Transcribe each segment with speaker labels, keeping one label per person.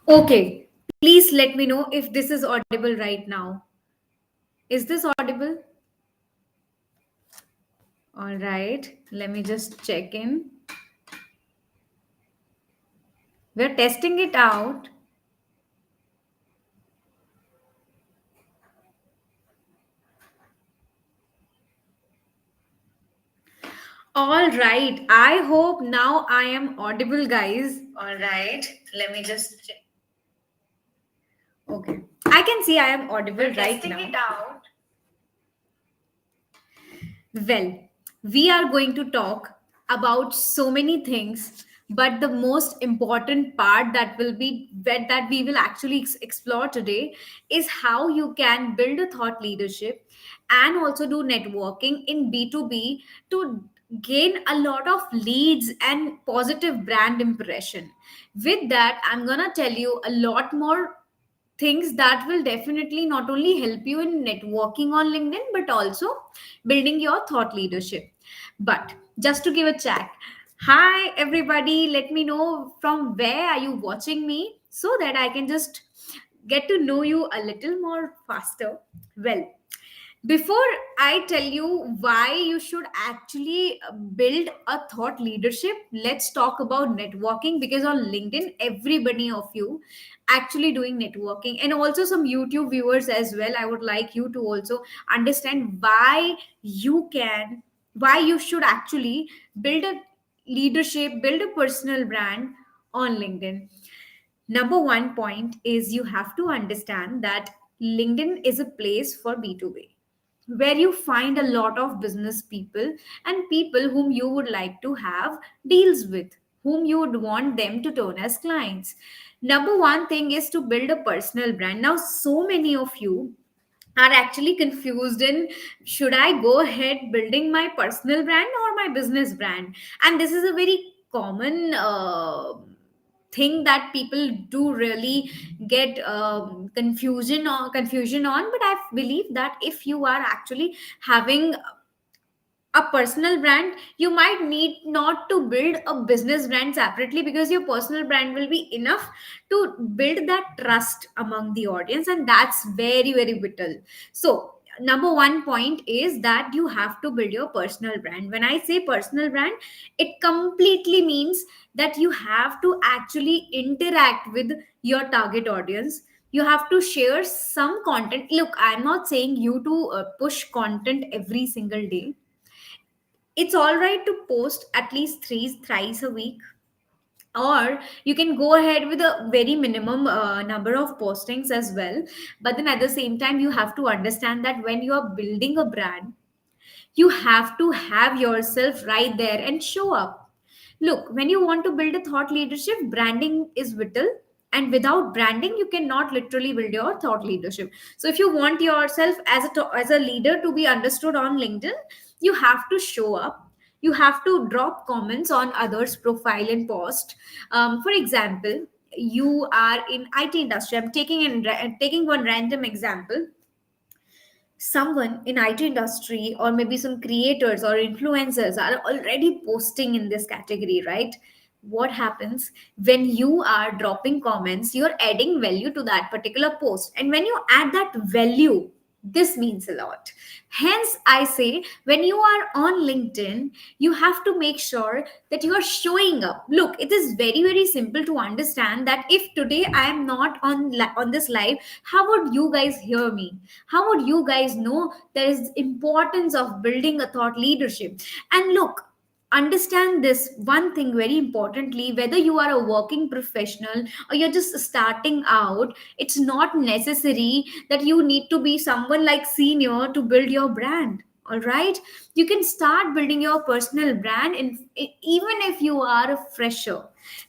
Speaker 1: Okay, please let me know if this is audible right now. Is this audible? All right, let me just check in. We're testing it out. All right, I hope now I am audible, guys. All right, let me just check. Okay, I can see I am audible
Speaker 2: We're
Speaker 1: right
Speaker 2: testing
Speaker 1: now.
Speaker 2: it out.
Speaker 1: Well, we are going to talk about so many things, but the most important part that we will actually explore today is how you can build a thought leadership and also do networking in B2B to gain a lot of leads and positive brand impression. With that, I'm going to tell you a lot more things that will definitely not only help you in networking on LinkedIn but also building your thought leadership. But just to give a check, hi everybody, let me know from where are you watching me so that I can just get to know you a little more faster. Well, before I tell you why you should actually build a thought leadership, let's talk about networking, because on LinkedIn everybody of you actually doing networking, and also some YouTube viewers as well. I would like you to also understand why you should actually build a leadership, build a personal brand on LinkedIn. Number one point is you have to understand that LinkedIn is a place for B2B, where you find a lot of business people and people whom you would like to have deals with, whom you would want them to turn as clients. Number one thing is to build a personal brand. Now, so many of you are actually confused in, should I go ahead building my personal brand or my business brand? And this is a very common thing that people do really get confusion on. But I believe that if you are actually having a personal brand, you might need not to build a business brand separately, because your personal brand will be enough to build that trust among the audience, and that's very very vital. So number one point is that you have to build your personal brand. When I say personal brand, it completely means that you have to actually interact with your target audience. You have to share some content. Look, I'm not saying you to push content every single day. It's all right to post at least thrice a week, or you can go ahead with a very minimum number of postings as well. But then at the same time, you have to understand that when you are building a brand, you have to have yourself right there and show up. Look, when you want to build a thought leadership, branding is vital. And without branding, you cannot literally build your thought leadership. So if you want yourself as a leader to be understood on LinkedIn, you have to show up. You have to drop comments on others' profile and post. For example, you are in IT industry. I'm taking one random example. Someone in IT industry or maybe some creators or influencers are already posting in this category, right? What happens when you are dropping comments? You're adding value to that particular post, and when you add that value, this means a lot. Hence I say, when you are on LinkedIn, you have to make sure that you are showing up. Look, it is very very simple to understand that if today I am not on this live, how would you guys hear me? How would you guys know there is importance of building a thought leadership? And look, understand this one thing very importantly: whether you are a working professional or you're just starting out, it's not necessary that you need to be someone like senior to build your brand. All right, you can start building your personal brand even if you are a fresher.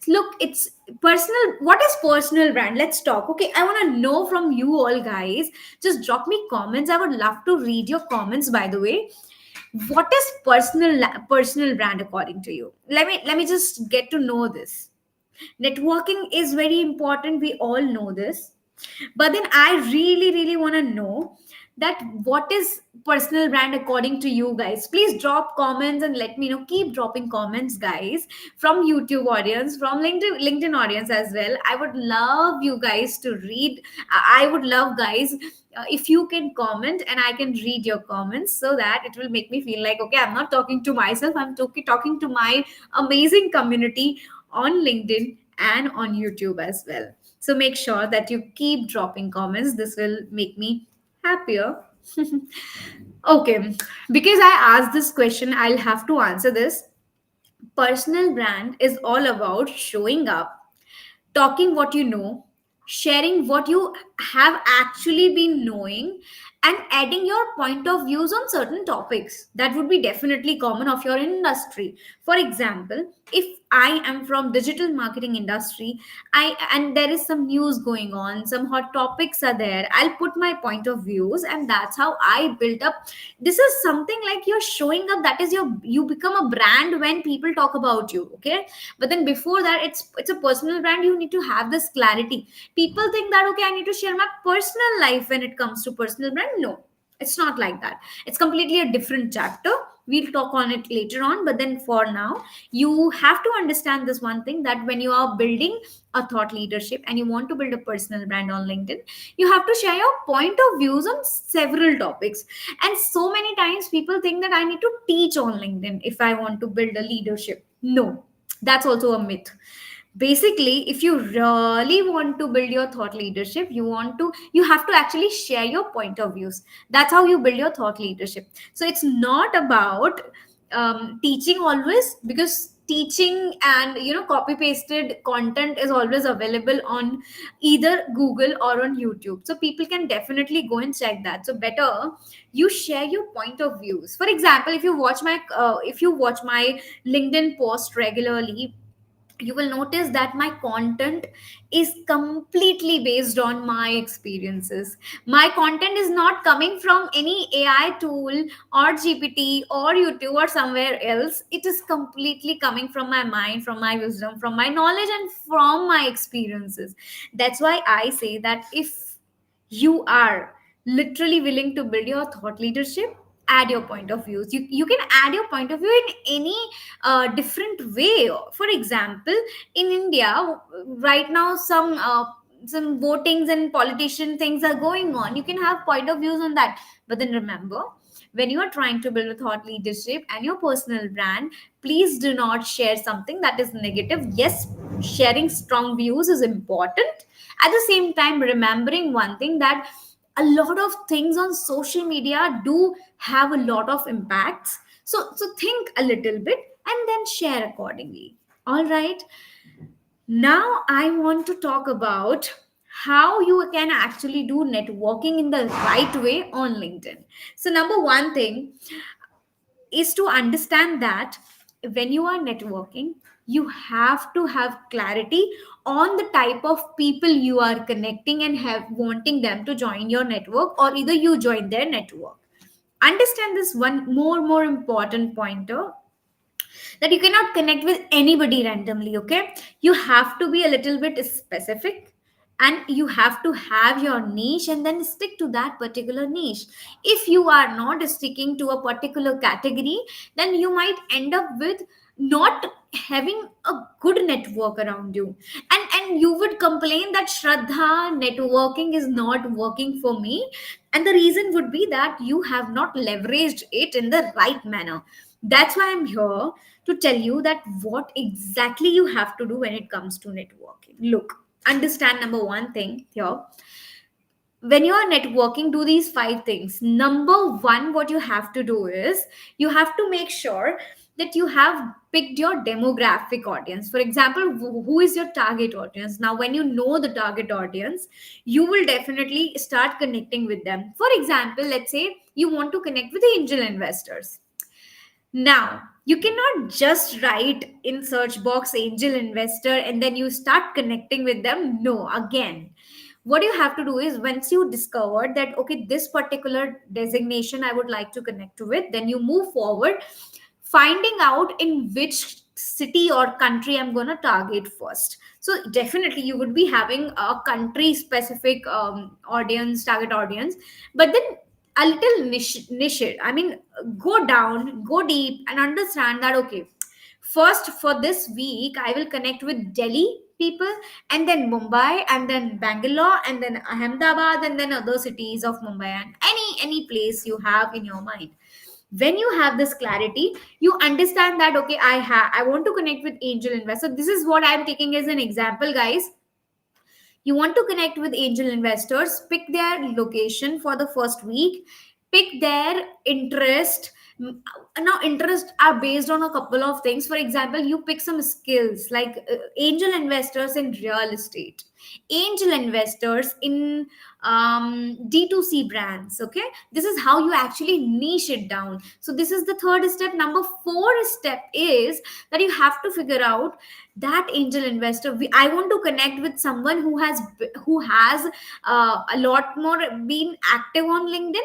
Speaker 1: Look, it's personal. What is personal brand? Let's talk. Okay, I want to know from you all guys. Just drop me comments. I would love to read your comments, by the way. What is personal brand according to you? Let me just get to know this. Networking is very important, we all know this. But then I really, really want to know that what is personal brand according to you guys. Please drop comments and let me know. Keep dropping comments, guys, from YouTube audience, from LinkedIn audience as well. I would love you guys to read. I would love, guys, if you can comment and I can read your comments, so that it will make me feel like, okay, I'm not talking to myself, I'm talking to my amazing community on LinkedIn and on YouTube as well. So make sure that you keep dropping comments. This will make me happier. Okay, because I asked this question, I'll have to answer this. Personal brand is all about showing up, talking what you know, sharing what you have actually been knowing, and adding your point of views on certain topics that would be definitely common of your industry. For example, if I am from digital marketing industry, I and there is some news going on, some hot topics are there, I'll put my point of views, and that's how I built up. This is something like you're showing up, that is your, you become a brand when people talk about you, okay? But then before that, it's a personal brand. You need to have this clarity. People think that, okay, I need to share my personal life when it comes to personal brand. No, it's not like that. It's completely a different chapter. We'll talk on it later on, but then for now, you have to understand this one thing, that when you are building a thought leadership and you want to build a personal brand on LinkedIn, you have to share your point of views on several topics. And so many times people think that I need to teach on LinkedIn if I want to build a leadership. No, that's also a myth. Basically, if you really want to build your thought leadership, you have to actually share your point of views. That's how you build your thought leadership. So it's not about teaching always, because teaching and copy pasted content is always available on either Google or on YouTube, so people can definitely go and check that. So better you share your point of views. For example, if you watch my LinkedIn post regularly, you will notice that my content is completely based on my experiences. My content is not coming from any AI tool or GPT or YouTube or somewhere else. It is completely coming from my mind, from my wisdom, from my knowledge, and from my experiences. That's why I say that if you are literally willing to build your thought leadership, add your point of views. You can add your point of view in any different way. For example, in India right now, some votings and politician things are going on. You can have point of views on that. But then remember, when you are trying to build a thought leadership and your personal brand, please do not share something that is negative. Yes, sharing strong views is important. At the same time, remembering one thing, that a lot of things on social media do have a lot of impacts. So think a little bit and then share accordingly. All right, now I want to talk about how you can actually do networking in the right way on LinkedIn. So number one thing is to understand that when you are networking, you have to have clarity on the type of people you are connecting and have wanting them to join your network, or either you join their network. Understand this one more important pointer, that you cannot connect with anybody randomly. Okay, you have to be a little bit specific, and you have to have your niche and then stick to that particular niche. If you are not sticking to a particular category, then you might end up with not having a good network around you, and you would complain that Shraddha, networking is not working for me. And the reason would be that you have not leveraged it in the right manner. That's why I'm here to tell you that what exactly you have to do when it comes to networking. Look, understand number one thing here. When you are networking, do these five things. Number one, what you have to do is you have to make sure that you have picked your demographic audience. For example, who is your target audience? Now, when you know the target audience, you will definitely start connecting with them. For example, let's say you want to connect with the angel investors. Now, you cannot just write in search box angel investor and then you start connecting with them. No, again, what you have to do is, once you discovered that, okay, this particular designation I would like to connect with, then you move forward, finding out in which city or country I'm going to target first. So definitely you would be having a country specific audience, target audience, but then a little niche it. I mean, go down, go deep, and understand that okay, first for this week I will connect with Delhi people, and then Mumbai, and then Bangalore, and then Ahmedabad, and then other cities of Mumbai, and any place you have in your mind. When you have this clarity, you understand that okay, I want to connect with angel investor. This is what I'm taking as an example, guys. You want to connect with angel investors, pick their location for the first week, pick their interest. Now interests are based on a couple of things. For example, you pick some skills like angel investors in real estate, angel investors in D2C brands. Okay, this is how you actually niche it down. So this is the third step. Number four step is that you have to figure out that angel investor. I want to connect with someone who has a lot more been active on LinkedIn,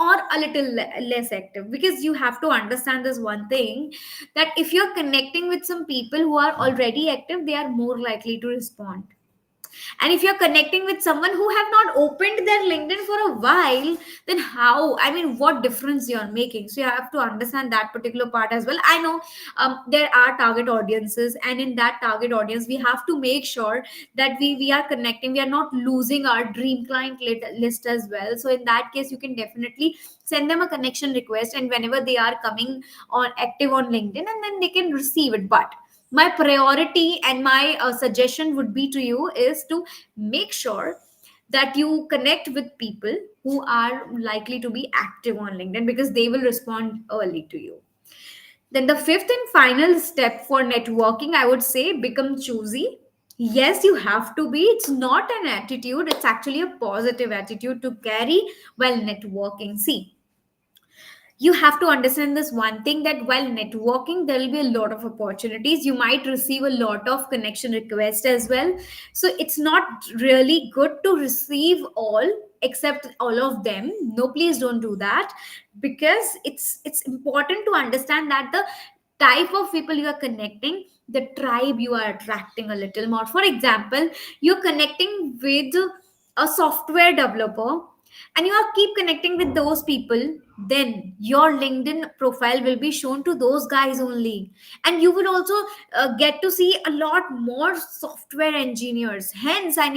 Speaker 1: or a little less active, because you have to understand this one thing, that if you're connecting with some people who are already active, they are more likely to respond. And if you're connecting with someone who have not opened their LinkedIn for a while, then how, I mean, what difference you're making? So you have to understand that particular part as well. I know there are target audiences, and in that target audience we have to make sure that we are connecting, we are not losing our dream client list as well. So in that case, you can definitely send them a connection request, and whenever they are coming on active on LinkedIn, and then they can receive it. But my priority and my suggestion would be to you is to make sure that you connect with people who are likely to be active on LinkedIn, because they will respond early to you. Then the fifth and final step for networking, I would say, become choosy. Yes, you have to be. It's not an attitude, it's actually a positive attitude to carry while networking. See, you have to understand this one thing, that while networking there will be a lot of opportunities, you might receive a lot of connection requests as well. So it's not really good to receive all, except all of them. No, please don't do that, because it's important to understand that the type of people you are connecting, the tribe you are attracting a little more. For example, you're connecting with a software developer, and you are keep connecting with those people, then your LinkedIn profile will be shown to those guys only. And you will also get to see a lot more software engineers. Hence I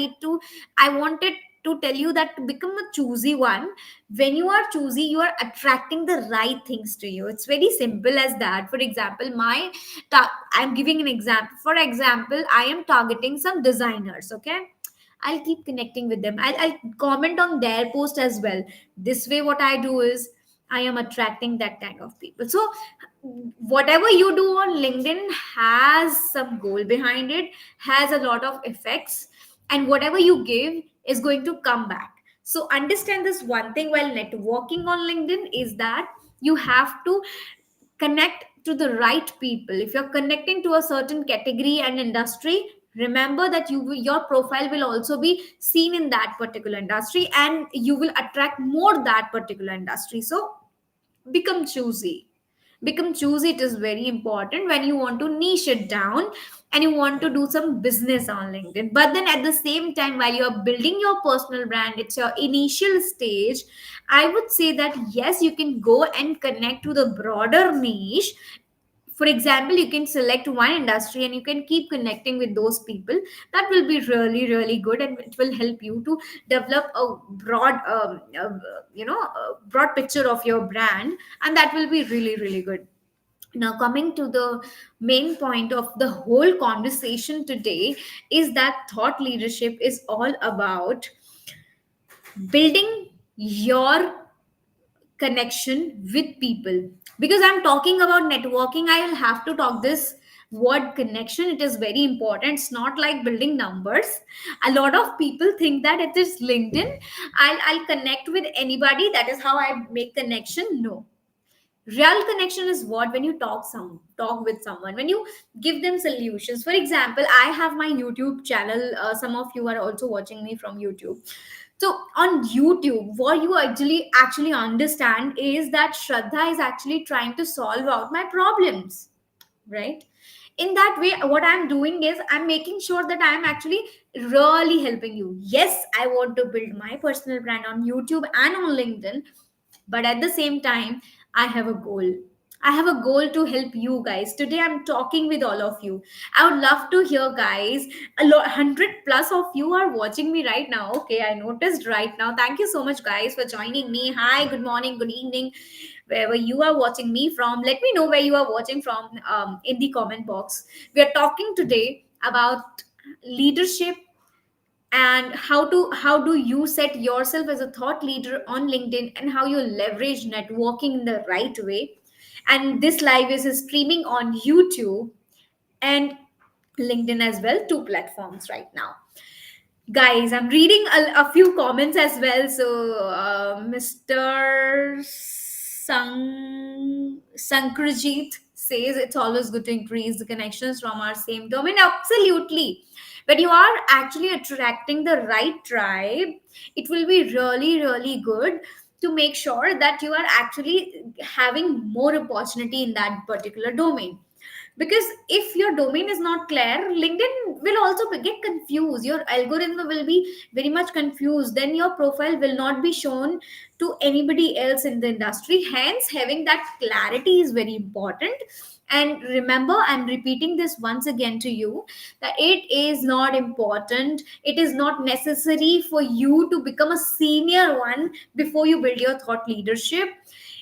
Speaker 1: wanted to tell you that to become a choosy one. When you are choosy, you are attracting the right things to you. It's very simple as that. For example, I'm giving an example. For example, I am targeting some designers. Okay, I'll keep connecting with them. I'll comment on their post as well. This way, what I do is I am attracting that kind of people. So, whatever you do on LinkedIn has some goal behind it, has a lot of effects, and whatever you give is going to come back. So, understand this one thing while networking on LinkedIn is that you have to connect to the right people. If you're connecting to a certain category and industry, remember that your profile will also be seen in that particular industry, and you will attract more that particular industry. So become choosy. Become choosy. It is very important when you want to niche it down and you want to do some business on LinkedIn. But then at the same time, while you're building your personal brand, it's your initial stage, I would say that yes, you can go and connect to the broader niche. For example, you can select one industry and you can keep connecting with those people. That will be really really good, and it will help you to develop a broad broad picture of your brand, and that will be really really good. Now, coming to the main point of the whole conversation today, is that thought leadership is all about building your connection with people. Because I'm talking about networking, I will have to talk this word connection. It is very important. It's not like building numbers. A lot of people think that it is LinkedIn. I'll connect with anybody. That is how I make connection. No, real connection is what, when you talk with someone, when you give them solutions. For example, I have my YouTube channel. Some of you are also watching me from YouTube. So on YouTube, what you actually understand is that Shraddha is actually trying to solve out my problems, right? In that way, what I'm doing is I'm making sure that I'm actually really helping you. Yes, I want to build my personal brand on YouTube and on LinkedIn, but at the same time, I have a goal. I have a goal to help you guys. Today I'm talking with all of you. I would love to hear, guys. 100 plus of you are watching me right now. Okay, I noticed right now. Thank you so much, guys, for joining me. Hi, good morning, good evening, wherever you are watching me from. Let me know where you are watching from, in the comment box. We are talking today about leadership, and how do you set yourself as a thought leader on LinkedIn, and how you leverage networking in the right way. And this live is streaming on YouTube and LinkedIn as well, two platforms right now. Guys, I'm reading a few comments as well. So Mr. Sankrajit says it's always good to increase the connections from our same domain. Absolutely. When you are actually attracting the right tribe, it will be really, really good to make sure that you are actually having more opportunity in that particular domain. Because if your domain is not clear, LinkedIn will also get confused, your algorithm will be very much confused, then your profile will not be shown to anybody else in the industry. Hence, having that clarity is very important. And remember, I'm repeating this once again to you, that it is not important, it is not necessary for you to become a senior one before you build your thought leadership.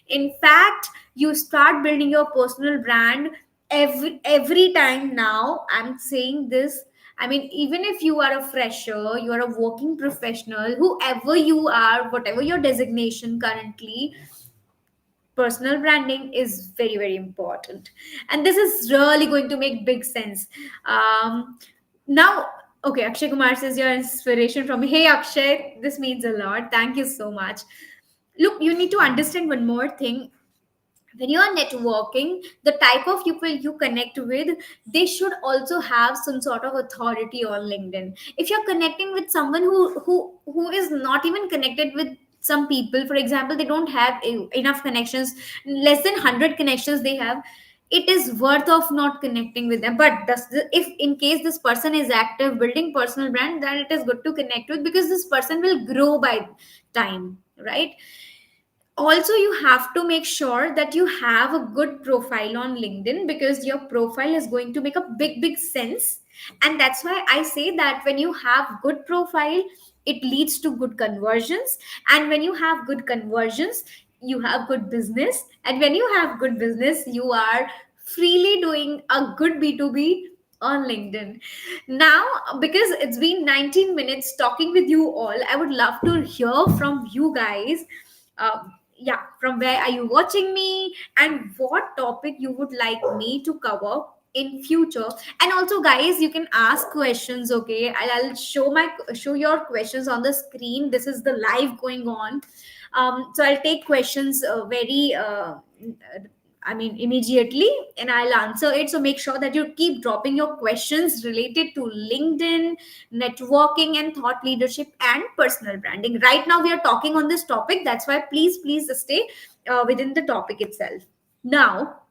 Speaker 1: In fact, you start building your personal brand every time. Now I'm saying this, I mean, even if you are a fresher, you are a working professional, whoever you are, whatever your designation currently, personal branding is very, very important. And this is really going to make big sense. Now, okay, Akshay Kumar says your inspiration from me. Hey, Akshay, this means a lot. Thank you so much. Look, you need to understand one more thing. When you are networking, the type of people you connect with, they should also have some sort of authority on LinkedIn. If you're connecting with someone who is not even connected with some people, for example, they don't have enough connections, less than 100 connections they have, it is worth of not connecting with them. But if in case this person is active building personal brand, then it is good to connect with, because this person will grow by time, right? Also, you have to make sure that you have a good profile on LinkedIn, because your profile is going to make a big sense. And that's why I say that when you have good profile, it leads to good conversions. And when you have good conversions, you have good business. And when you have good business, you are freely doing a good B2B on LinkedIn. Now, because it's been 19 minutes talking with you all, I would love to hear from you guys. Yeah, from where are you watching me, and what topic you would like me to cover in future. And also, guys, you can ask questions. Okay, I'll show your questions on the screen. This is the live going on. So I'll take questions very I mean, immediately, and I'll answer it. So make sure that you keep dropping your questions related to LinkedIn, networking, and thought leadership and personal branding. Right now, we are talking on this topic. That's why please stay within the topic itself. Now,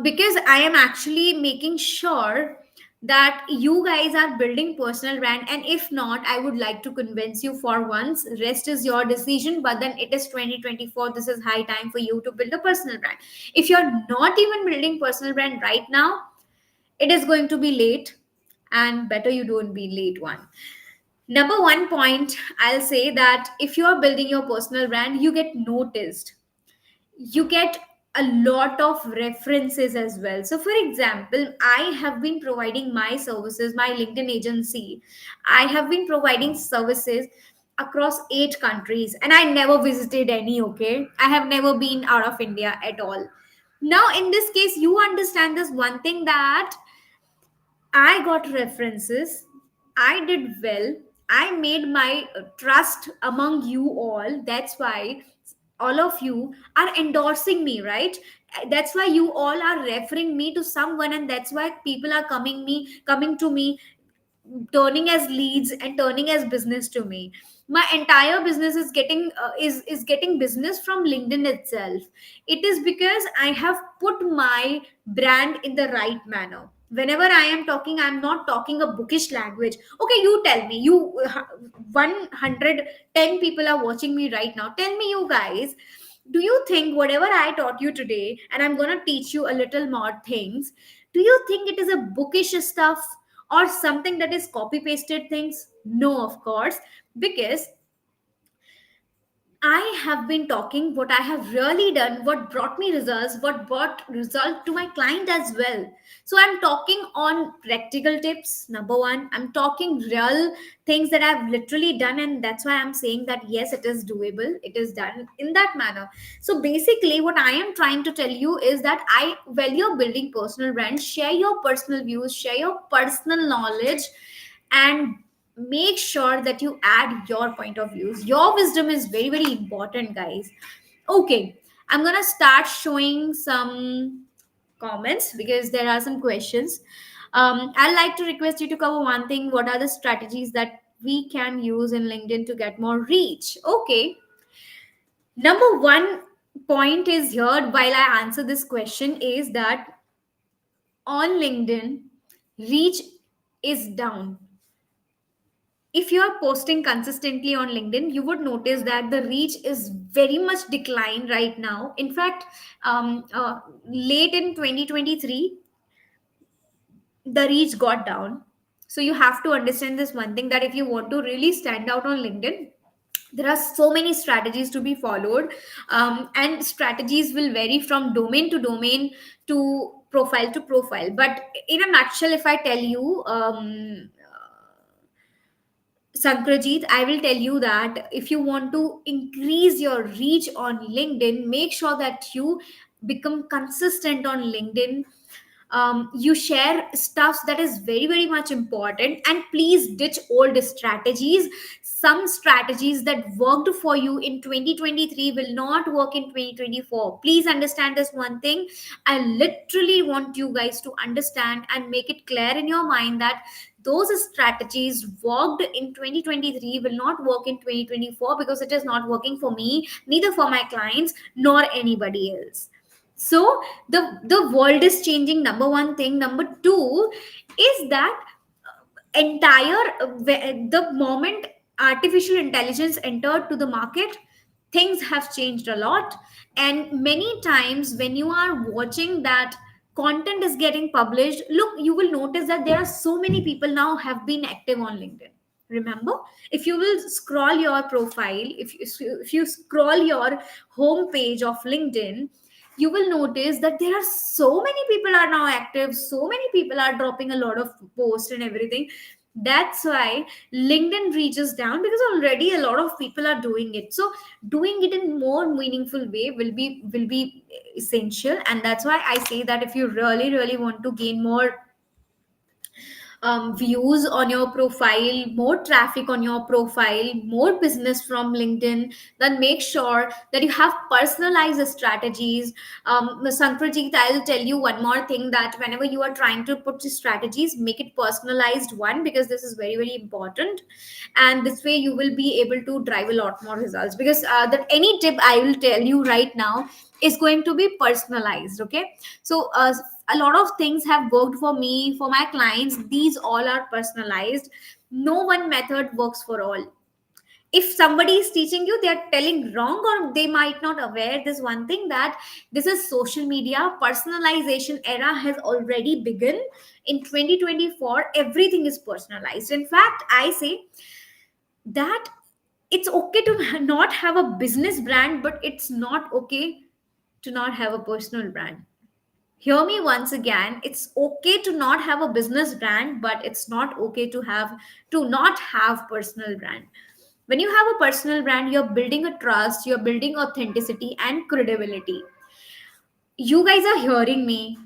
Speaker 1: because I am actually making sure that you guys are building personal brand, and if not, I would like to convince you for once. Rest is your decision, but then it is 2024. This is high time for you to build a personal brand. If you're not even building personal brand right now, it is going to be late, and better you don't be late one. Number one point, I'll say that if you are building your personal brand, you get noticed, you get a lot of references as well. So for example, I have been providing my services, my LinkedIn agency, I have been providing services across 8 countries, and I never visited any. Okay, I have never been out of India at all. Now in this case, you understand this one thing, that I got references. I did well. I made my trust among you all. That's why all of you are endorsing me, right? That's why you all are referring me to someone, and that's why people are coming to me turning as leads and turning as business to me. My entire business is getting business from LinkedIn itself. It is because I have put my brand in the right manner. Whenever I am talking, I'm not talking a bookish language. Okay, you tell me, 110 people are watching me right now. Tell me, you guys, do you think whatever I taught you today, and I'm going to teach you a little more things, do you think it is a bookish stuff or something that is copy pasted things? No, of course, because I have been talking what I have really done, what brought me results, what brought result to my client as well. So I'm talking on practical tips. Number one, I'm talking real things that I've literally done, and that's why I'm saying that yes, it is doable. It is done in that manner. So basically, what I am trying to tell you is that while you're building personal brand, share your personal views, share your personal knowledge, and make sure that you add your point of views. Your wisdom is very very important, guys. Okay, I'm gonna start showing some comments because there are some questions. I'd like to request you to cover one thing. What are the strategies that we can use in LinkedIn to get more reach? Okay, number one point is here while I answer this question is that on LinkedIn, reach is down. If you are posting consistently on LinkedIn, you would notice that the reach is very much declined right now. In fact, late in 2023, the reach got down. So you have to understand this one thing, that if you want to really stand out on LinkedIn, there are so many strategies to be followed, and strategies will vary from domain to domain, to profile. But in a nutshell, if I tell you, Sankrajit, I will tell you that if you want to increase your reach on LinkedIn, make sure that you become consistent on LinkedIn. You share stuff that is very very much important, and please ditch old strategies. Some strategies that worked for you in 2023 will not work in 2024. Please understand this one thing. I literally want you guys to understand and make it clear in your mind that those strategies worked in 2023 will not work in 2024, because it is not working for me, neither for my clients nor anybody else. So the world is changing, number one thing. Number two is that the moment artificial intelligence entered to the market, things have changed a lot. And many times when you are watching that content is getting published, look, you will notice that there are so many people now have been active on LinkedIn. Remember, if you will scroll your profile, if you scroll your home page of LinkedIn, you will notice that there are so many people are now active, so many people are dropping a lot of posts and everything. That's why LinkedIn reaches down, because already a lot of people are doing it. So doing it in more meaningful way will be essential. And that's why I say that if you really really want to gain more views on your profile, more traffic on your profile, more business from LinkedIn, then make sure that you have personalized strategies. Sankrajit, I'll tell you one more thing, that whenever you are trying to put strategies, make it personalized one, because this is very, very important. And this way you will be able to drive a lot more results, because that any tip I will tell you right now is going to be personalized. Okay, so a lot of things have worked for me, for my clients. These all are personalized. No one method works for all. If somebody is teaching you, they are telling wrong, or they might not aware this one thing, that this is social media. Personalization era has already begun. In 2024, everything is personalized. In fact, I say that it's okay to not have a business brand, but it's not okay to not have a personal brand. Hear me once again. It's okay to not have a business brand, but it's not okay to not have personal brand. When you have a personal brand, you're building a trust, you're building authenticity and credibility. You guys are hearing me.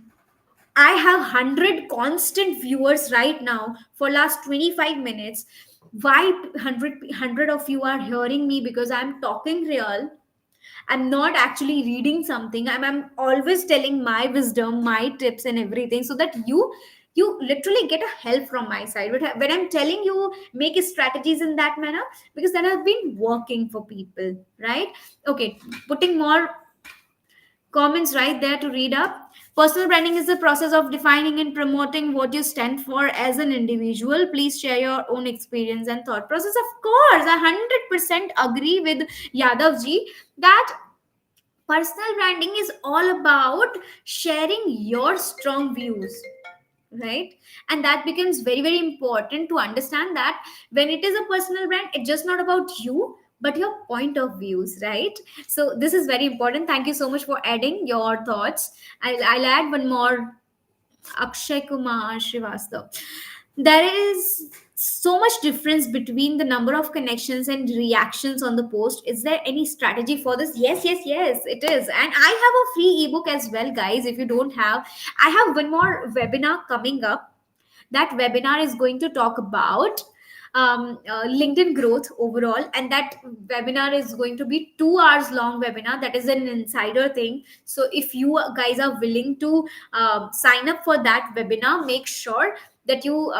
Speaker 1: I have 100 constant viewers right now for last 25 minutes. Why 100 of you are hearing me? Because I'm talking real. I'm not actually reading something. I'm always telling my wisdom, my tips, and everything, so that you You literally get a help from my side when I'm telling you make strategies in that manner, because that have been working for people, right? Okay, putting more comments right there to read up. Personal branding is the process of defining and promoting what you stand for as an individual. Please share your own experience and thought process. Of course, I 100% agree with Yadav ji that personal branding is all about sharing your strong views, right? And that becomes very very important to understand that when it is a personal brand, it's just not about you but your point of views, right? So this is very important. Thank you so much for adding your thoughts. I'll add one more. Akshay Kumar Srivastav. There is so much difference between the number of connections and reactions on the post. Is there any strategy for this? Yes, yes, yes, it is. And I have a free ebook as well, guys. If you don't have, I have one more webinar coming up. That webinar is going to talk about LinkedIn growth overall, and that webinar is going to be 2 hours long webinar. That is an insider thing. So if you guys are willing to sign up for that webinar, make sure that you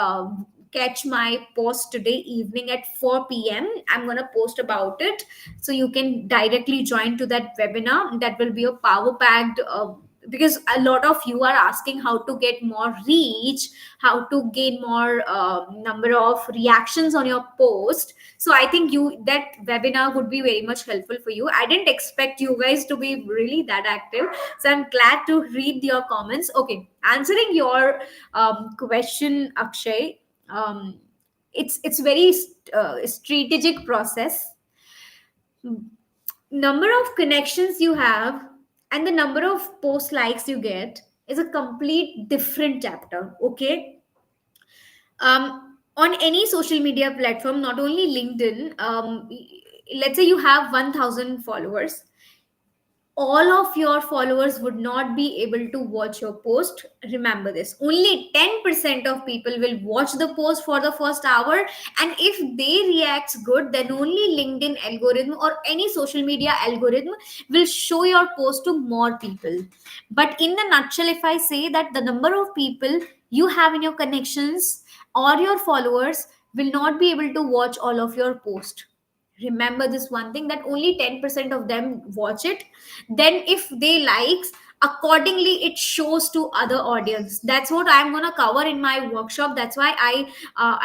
Speaker 1: catch my post today evening at 4 p.m. I'm going to post about it, so you can directly join to that webinar. That will be a power packed because a lot of you are asking how to get more reach, how to gain more number of reactions on your post. So I think you that webinar would be very much helpful for you. I didn't expect you guys to be really that active, so I'm glad to read your comments. Okay, answering your question, Akshay. Um, it's very strategic process. Number of connections you have and the number of post likes you get is a complete different chapter. Okay, on any social media platform, not only LinkedIn, let's say you have 1000 followers, all of your followers would not be able to watch your post. Remember this, only 10% of people will watch the post for the first hour, and if they react good, then only LinkedIn algorithm or any social media algorithm will show your post to more people. But in a nutshell, if I say that the number of people you have in your connections or your followers will not be able to watch all of your post. Remember this one thing, that only 10% of them watch it. Then if they likes, accordingly it shows to other audience. That's what I'm going to cover in my workshop. That's why I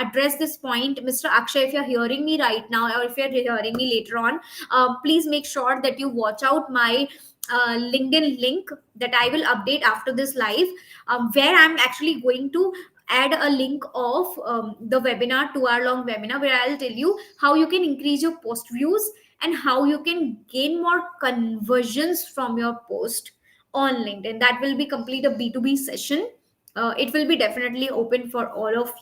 Speaker 1: address this point. Mr. Akshay, if you're hearing me right now or if you're hearing me later on, please make sure that you watch out my LinkedIn link that I will update after this live, where I'm actually going to add a link of the webinar, 2 hour long webinar, where I'll tell you how you can increase your post views and how you can gain more conversions from your post on LinkedIn. That will be complete a B2B session. It will be definitely open for all of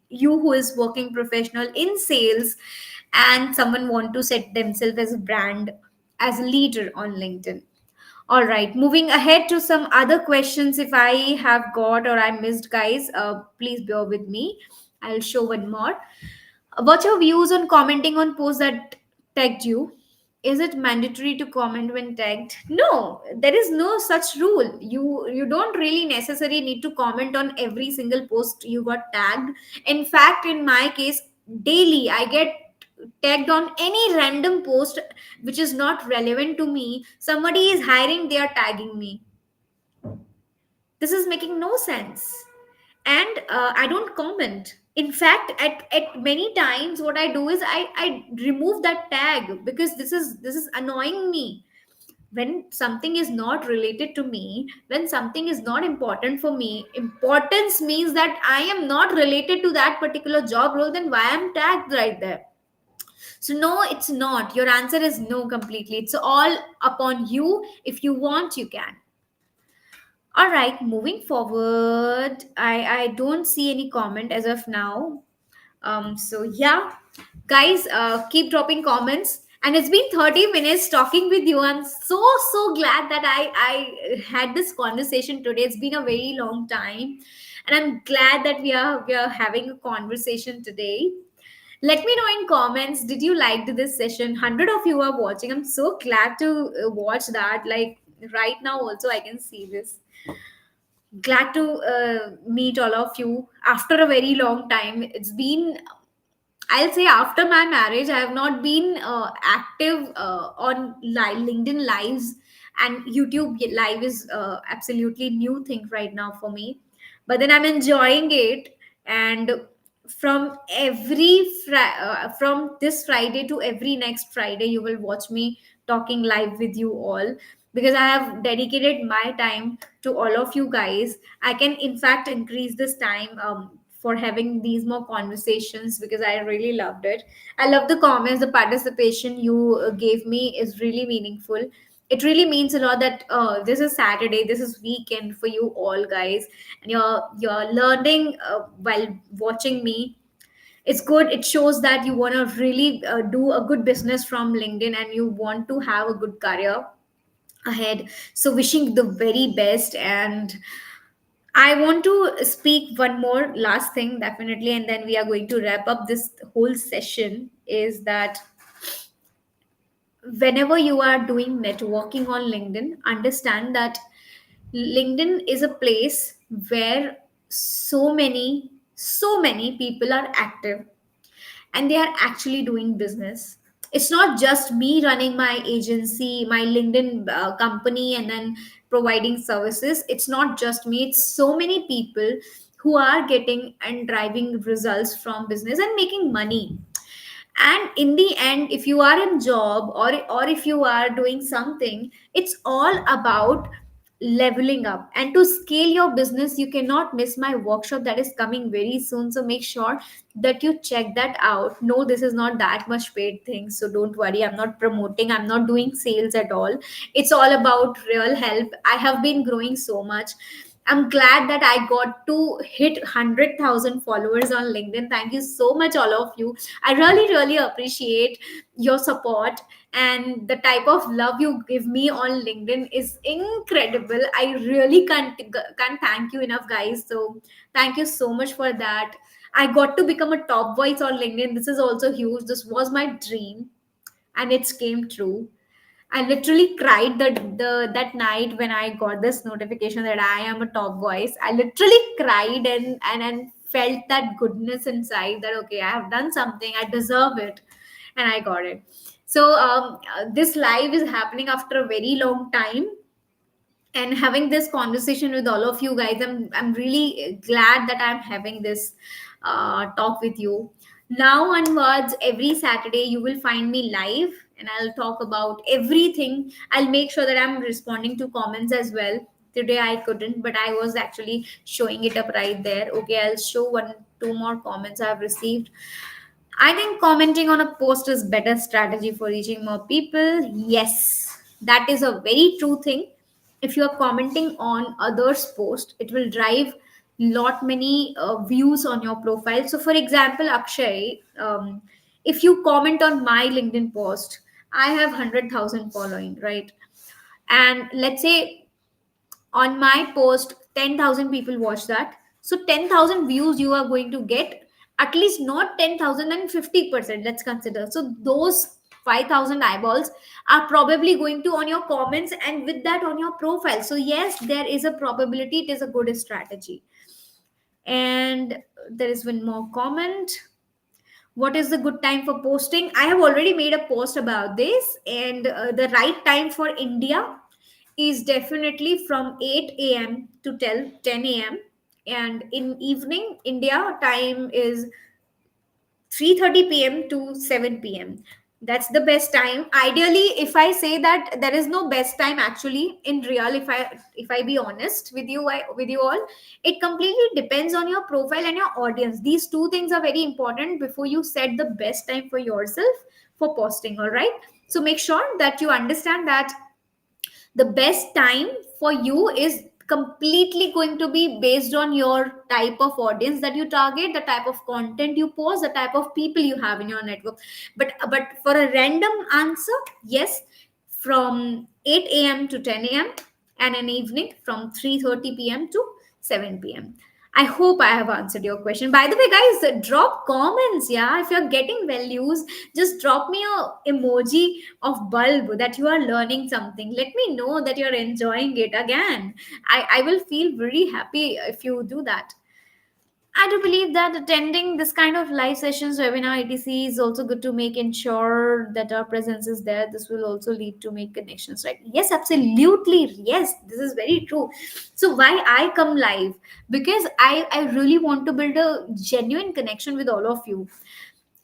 Speaker 1: you who is working professional in sales and someone want to set themselves as a brand, as a leader on LinkedIn. All right, moving ahead to some other questions. If I have got or I missed, guys, please bear with me. I'll show one more. What's your views on commenting on posts that tagged you? Is it mandatory to comment when tagged? No, there is no such rule. You don't really necessarily need to comment on every single post you got tagged. In fact, in my case, daily I get tagged on any random post which is not relevant to me. Somebody is hiring, they are tagging me. This is making no sense. And I don't comment. In fact, at many times what I do is I remove that tag because this is annoying me. When something is not related to me, when something is not important for me, importance means that I am not related to that particular job role, then why I'm tagged right there? So no, it's not. Your answer is no completely. It's all upon you. If you want, you can. All right, moving forward. I don't see any comment as of now. So yeah, guys, keep dropping comments. And it's been 30 minutes talking with you. I'm so glad that I had this conversation today. It's been a very long time, and I'm glad that we are having a conversation today. Let me know in comments. Did you like this session? 100 of you are watching. I'm so glad to watch that. Like right now, also I can see this. Glad to meet all of you after a very long time. It's been, I'll say, after my marriage, I have not been active on LinkedIn lives, and YouTube live is absolutely new thing right now for me. But then I'm enjoying it, and from this Friday to every next Friday, you will watch me talking live with you all, because I have dedicated my time to all of you guys. I can in fact increase this time for having these more conversations, because I really loved it. I love the comments, the participation you gave me is really meaningful. It really means a lot that this is Saturday, this is weekend for you all guys, and you're learning while watching me. It's good. It shows that you want to really do a good business from LinkedIn, and you want to have a good career ahead. So wishing the very best. And I want to speak one more last thing, definitely, and then we are going to wrap up this whole session. Is that whenever you are doing networking on LinkedIn, understand that LinkedIn is a place where so many people are active, and they are actually doing business. It's not just me running my agency, my LinkedIn company, and then providing services. It's not just me, it's so many people who are getting and driving results from business and making money. And in the end, if you are in job, or if you are doing something, it's all about leveling up. And to scale your business, you cannot miss my workshop that is coming very soon. So make sure that you check that out. No, this is not that much paid thing, so don't worry. I'm not promoting, I'm not doing sales at all. It's all about real help. I have been growing so much. I'm glad that I got to hit 100,000 followers on LinkedIn. Thank you so much, all of you. I really, really appreciate your support, and the type of love you give me on LinkedIn is incredible. I really can't thank you enough, guys. So thank you so much for that. I got to become a top voice on LinkedIn. This is also huge. This was my dream, and it's came true. I literally cried that night when I got this notification that I am a top voice. I literally cried, and felt that goodness inside, that okay, I have done something, I deserve it, and I got it. So this live is happening after a very long time, and having this conversation with all of you guys, I'm really glad that I'm having this talk with you. Now onwards, every Saturday you will find me live, and I'll talk about everything. I'll make sure that I'm responding to comments as well. Today I couldn't, but I was actually showing it up right there. Okay, I'll show one two more comments I've received. I think commenting on a post is better strategy for reaching more people. Yes, that is a very true thing. If you are commenting on others' post, it will drive lot many views on your profile. So, for example, Akshay, if you comment on my LinkedIn post, I have 100,000 following, right? And let's say on my post 10,000 people watch that, so 10,000 views you are going to get. At least not 10,000 and 50%, let's consider. So those 5,000 eyeballs are probably going to on your comments, and with that on your profile. So yes, there is a probability, it is a good strategy. And there is one more comment. What is the good time for posting? I have already made a post about this, and the right time for India is definitely from 8 a.m. to 10 a.m. And in evening, India time is 3:30 p.m. to 7 p.m. That's the best time. Ideally, if I say that there is no best time actually in real, if I be honest with you, with you all, it completely depends on your profile and your audience. These two things are very important before you set the best time for yourself for posting. All right. So make sure that you understand that the best time for you is completely going to be based on your type of audience that you target, the type of content you post, the type of people you have in your network. But for a random answer, yes, from 8 a.m. to 10 a.m., and an evening from 3:30 p.m. to 7 p.m. I hope I have answered your question. By the way, guys, drop comments. Yeah, if you're getting values, just drop me a emoji of bulb that you are learning something. Let me know that you're enjoying it. Again, I will feel very happy if you do that. I do believe that attending this kind of live sessions, webinar, etc. is also good to make ensure that our presence is there. This will also lead to make connections, right? Yes, absolutely. Yes, this is very true. So why I come live? Because I really want to build a genuine connection with all of you.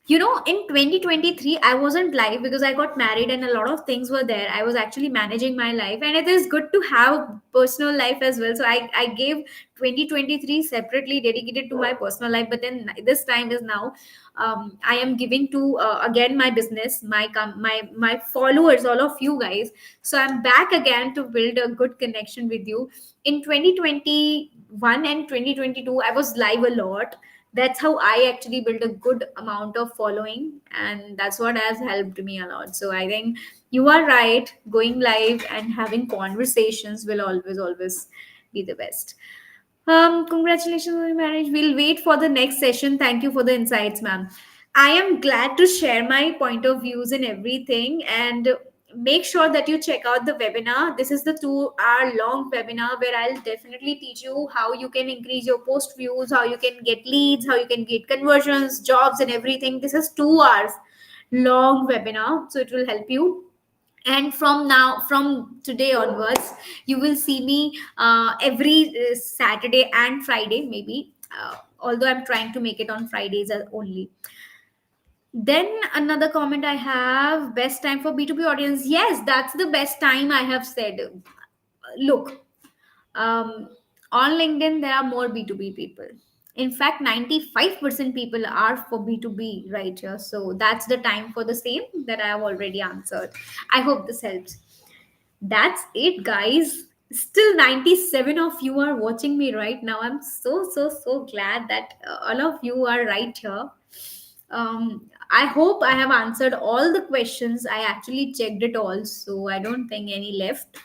Speaker 1: You know, in 2023 I wasn't live because I got married and a lot of things were there. I was actually managing my life, and it is good to have personal life as well. So I gave 2023 separately dedicated to my personal life, but then this time is now, I am giving to, again, my business, my followers, all of you guys. So I'm back again to build a good connection with you. In 2021 and 2022 I was live a lot. That's how I actually built a good amount of following, and that's what has helped me a lot. So I think you are right. Going live and having conversations will always be the best. Congratulations on your marriage. We'll wait for the next session. Thank you for the insights, ma'am. I am glad to share my point of views and everything. And make sure that you check out the webinar. This is the 2 hour long webinar where I'll definitely teach you how you can increase your post views, how you can get leads, how you can get conversions, jobs, and everything. This is 2 hours long webinar, so it will help you. And from today onwards, you will see me every Saturday and Friday, maybe, although I'm trying to make it on Fridays only. Then another comment I have: best time for B2B audience. Yes, that's the best time I have said. Look, um, on LinkedIn there are more B2B people. In fact, 95% people are for B2B right here. So that's the time for the same that I have already answered. I hope this helps. That's it, guys. Still 97 of you are watching me right now. I'm so glad that all of you are right here. I hope I have answered all the questions. I actually checked it all, so I don't think any left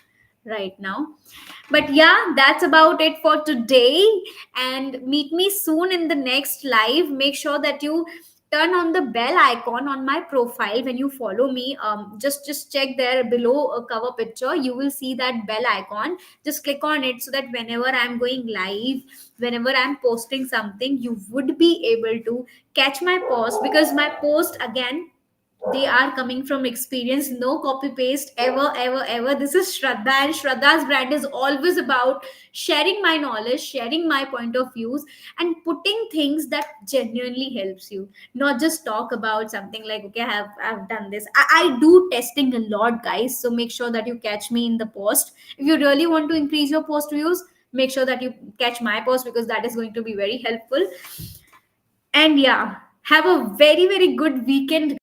Speaker 1: right now. But yeah, that's about it for today. And meet me soon in the next live. Make sure that you turn on the bell icon on my profile when you follow me. Just check there below a cover picture. You will see that bell icon. Just click on it so that whenever I'm going live, whenever I'm posting something, you would be able to catch my post, because my post, again, they are coming from experience. No copy paste, ever. This is Shraddha, and Shraddha's brand is always about sharing my knowledge, sharing my point of views, and putting things that genuinely helps you. Not just talk about something like, okay, I've done this. I do testing a lot, guys, so make sure that you catch me in the post. If you really want to increase your post views, make sure that you catch my post, because that is going to be very helpful. And yeah, have a very good weekend,